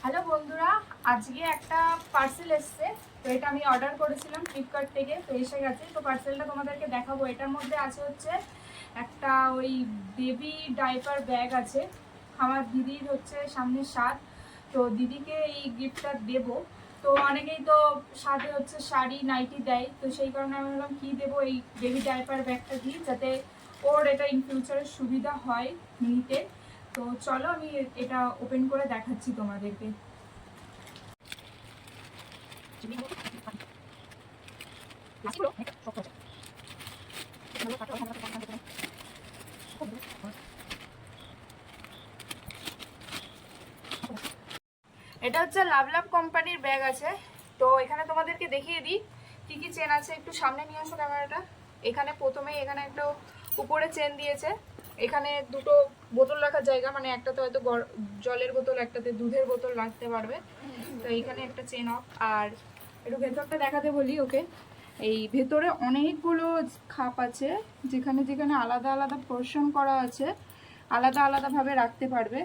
Hello বন্ধুরা, আজকে একটা পার্সেল এসছে। তো এটা আমি অর্ডার করেছিলাম ফ্লিপকার্ট থেকে, তো এসে গেছে। তো পার্সেলটা তোমাদেরকে দেখাবো। এটার মধ্যে আছে হচ্ছে একটা ওই বেবি ডাইপার ব্যাগ আছে। আমার দিদির হচ্ছে সামনে সাত, তো দিদিকে এই গিফটটা দেব। তো অনেকেই তো সাথে হচ্ছে শাড়ি নাইটি দেয়, তো সেই কারণে আমি ভাবলাম কী দেবো, এই বেবি ডাইপার ব্যাগটা দিই, যাতে ওর এটা ইন ফিউচারে সুবিধা হয় নিতে। তো চলো আমি এটা ওপেন করে দেখাচ্ছি তোমাদেরকে। এটা হচ্ছে লাভ লাভ কোম্পানির ব্যাগ আছে। তো এখানে তোমাদেরকে দেখিয়ে দিই কি কি চেন আছে। একটু সামনে নিয়ে আসো ক্যামেরাটা। এখানে প্রথমেই এখানে একটা উপরে চেন দিয়েছে। এখানে দুটো বোতল রাখার জায়গা, মানে একটাতে হয়তো জলের বোতল, একটাতে দুধের বোতল রাখতে পারবে। তো এইখানে একটা চেন অফ। আর একটু ভেতরটা দেখাতে বলি ওকে। এই ভেতরে অনেকগুলো খাপ আছে, যেখানে যেখানে আলাদা আলাদা পোর্শন করা আছে, আলাদা আলাদাভাবে রাখতে পারবে।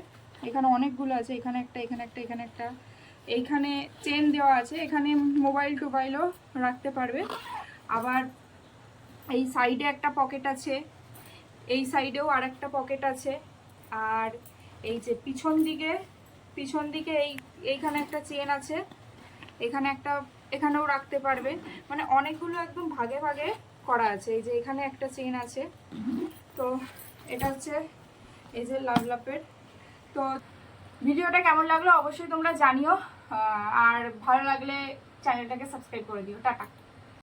এখানে অনেকগুলো আছে, এখানে একটা, এখানে একটা, এখানে একটা। এইখানে চেন দেওয়া আছে, এখানে মোবাইল টোবাইলও রাখতে পারবে। আবার এই সাইডে একটা পকেট আছে, এই সাইডেও আর একটা পকেট আছে। আর এই যে পিছন দিকে এইখানে একটা চেন আছে, এখানে একটা, এখানেও রাখতে পারবে। মানে অনেকগুলো একদম ভাগে ভাগে করা আছে। এই যে এখানে একটা চেন আছে। তো এটা হচ্ছে এই যে লাভ লাভের। তো ভিডিওটা কেমন লাগলো অবশ্যই তোমরা জানিও, আর ভালো লাগলে চ্যানেলটাকে সাবস্ক্রাইব করে দিও। টাটা।